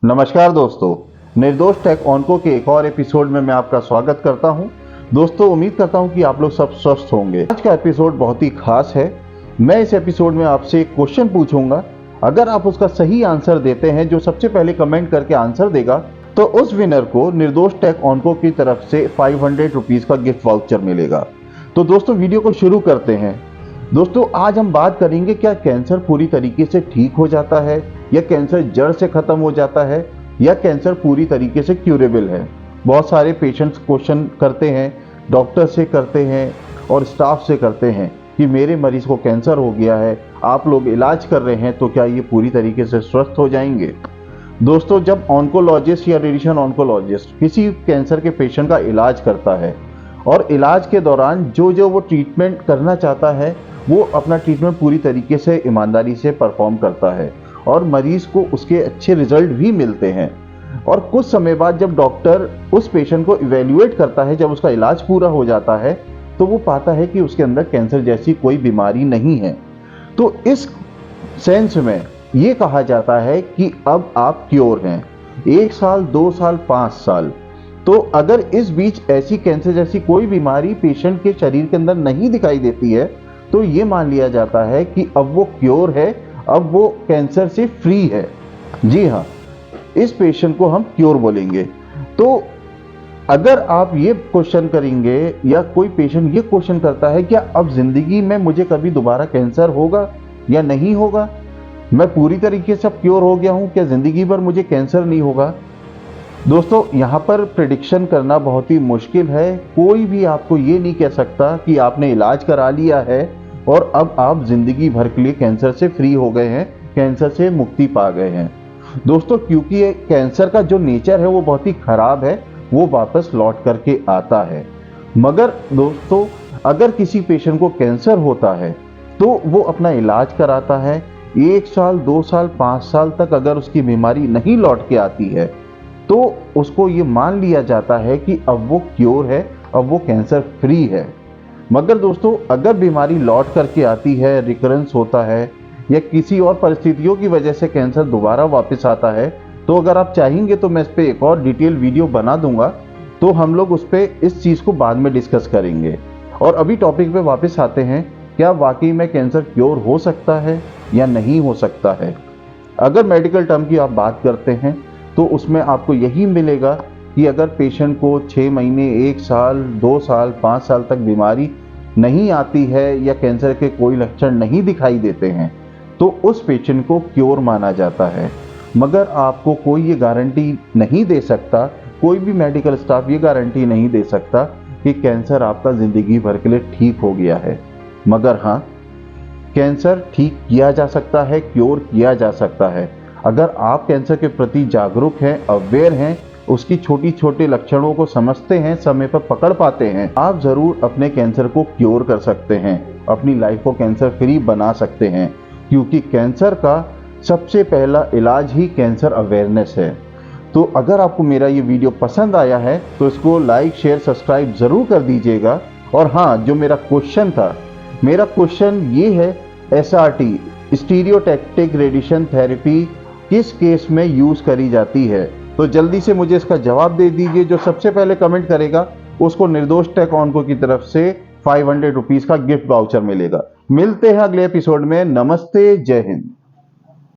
नमस्कार दोस्तों, निर्दोष टेक ऑनको के एक और एपिसोड में मैं आपका स्वागत करता हूं। दोस्तों, उम्मीद करता हूं कि आप लोग सब स्वस्थ होंगे। आज का एपिसोड बहुत ही खास है। मैं इस एपिसोड में आपसे एक क्वेश्चन पूछूंगा। अगर आप उसका सही आंसर देते हैं, जो सबसे पहले कमेंट करके आंसर देगा, तो उस विनर को निर्दोष टेक ऑनको की तरफ से 500 रुपीज का गिफ्ट वाउचर मिलेगा। तो दोस्तों, वीडियो को शुरू करते हैं। दोस्तों, आज हम बात करेंगे क्या कैंसर पूरी तरीके से ठीक हो जाता है, या कैंसर जड़ से खत्म हो जाता है, या कैंसर पूरी तरीके से क्यूरेबल है। बहुत सारे पेशेंट्स क्वेश्चन करते हैं, डॉक्टर से करते हैं और स्टाफ से करते हैं कि मेरे मरीज को कैंसर हो गया है, आप लोग इलाज कर रहे हैं, तो क्या ये पूरी तरीके से स्वस्थ हो जाएंगे। दोस्तों, जब ऑन्कोलॉजिस्ट या रेडिएशन ऑन्कोलॉजिस्ट किसी कैंसर के पेशेंट का इलाज करता है और इलाज के दौरान जो वो ट्रीटमेंट करना चाहता है, वो अपना ट्रीटमेंट पूरी तरीके से ईमानदारी से परफॉर्म करता है और मरीज को उसके अच्छे रिजल्ट भी मिलते हैं। और कुछ समय बाद जब डॉक्टर उस पेशेंट को इवेल्युएट करता है, जब उसका इलाज पूरा हो जाता है, तो वो पाता है कि उसके अंदर कैंसर जैसी कोई बीमारी नहीं है। तो इस सेंस में ये कहा जाता है कि अब आप क्योर हैं। 1 साल, 2 साल, 5 साल, तो अगर इस बीच ऐसी कैंसर जैसी कोई बीमारी पेशेंट के शरीर के अंदर नहीं दिखाई देती है, तो ये मान लिया जाता है कि अब वो क्योर है, अब वो कैंसर से फ्री है। जी हाँ, इस पेशेंट को हम क्योर बोलेंगे। तो अगर आप ये क्वेश्चन करेंगे, या कोई पेशेंट ये क्वेश्चन करता है क्या अब जिंदगी में मुझे कभी दोबारा कैंसर होगा या नहीं होगा, मैं पूरी तरीके से अब क्योर हो गया हूं, क्या जिंदगी भर मुझे कैंसर नहीं होगा। दोस्तों, यहाँ पर प्रेडिक्शन करना बहुत ही मुश्किल है। कोई भी आपको ये नहीं कह सकता कि आपने इलाज करा लिया है और अब आप जिंदगी भर के लिए कैंसर से फ्री हो गए हैं, कैंसर से मुक्ति पा गए हैं। दोस्तों, क्योंकि ये कैंसर का जो नेचर है वो बहुत ही खराब है, वो वापस लौट करके आता है। मगर दोस्तों, अगर किसी पेशेंट को कैंसर होता है तो वो अपना इलाज कराता है। 1 साल, 2 साल, 5 साल तक अगर उसकी बीमारी नहीं लौट के आती है, तो उसको ये मान लिया जाता है कि अब वो क्योर है, अब वो कैंसर फ्री है। मगर दोस्तों, अगर बीमारी लौट करके आती है, रिकरेंस होता है, या किसी और परिस्थितियों की वजह से कैंसर दोबारा वापस आता है, तो अगर आप चाहेंगे तो मैं इस पर एक और डिटेल वीडियो बना दूंगा, तो हम लोग उस पर इस चीज़ को बाद में डिस्कस करेंगे। और अभी टॉपिक पे वापस आते हैं, क्या वाकई में कैंसर क्योर हो सकता है या नहीं हो सकता है। अगर मेडिकल टर्म की आप बात करते हैं, तो उसमें आपको यही मिलेगा कि अगर पेशेंट को 6 महीने, 1 साल, 2 साल, 5 साल तक बीमारी नहीं आती है, या कैंसर के कोई लक्षण नहीं दिखाई देते हैं, तो उस पेशेंट को क्योर माना जाता है। मगर आपको कोई ये गारंटी नहीं दे सकता, कोई भी मेडिकल स्टाफ ये गारंटी नहीं दे सकता कि कैंसर आपका जिंदगी भर के लिए ठीक हो गया है। मगर हाँ, कैंसर ठीक किया जा सकता है, क्योर किया जा सकता है। अगर आप कैंसर के प्रति जागरूक हैं, अवेयर हैं, उसकी छोटी छोटे लक्षणों को समझते हैं, समय पर पकड़ पाते हैं, आप जरूर अपने कैंसर को क्योर कर सकते हैं, अपनी लाइफ को कैंसर फ्री बना सकते हैं। क्योंकि कैंसर का सबसे पहला इलाज ही कैंसर अवेयरनेस है। तो अगर आपको मेरा ये वीडियो पसंद आया है, तो इसको लाइक, शेयर, सब्सक्राइब जरूर कर दीजिएगा। और हाँ, जो मेरा क्वेश्चन था, मेरा क्वेश्चन ये है, SRT स्टीरियोटैक्टिक रेडिएशन थेरेपी किस केस में यूज करी जाती है। तो जल्दी से मुझे इसका जवाब दे दीजिए। जो सबसे पहले कमेंट करेगा उसको निर्दोष टेक ऑनको की तरफ से 500 रुपीज का गिफ्ट वाउचर मिलेगा। मिलते हैं अगले एपिसोड में। नमस्ते, जय हिंद।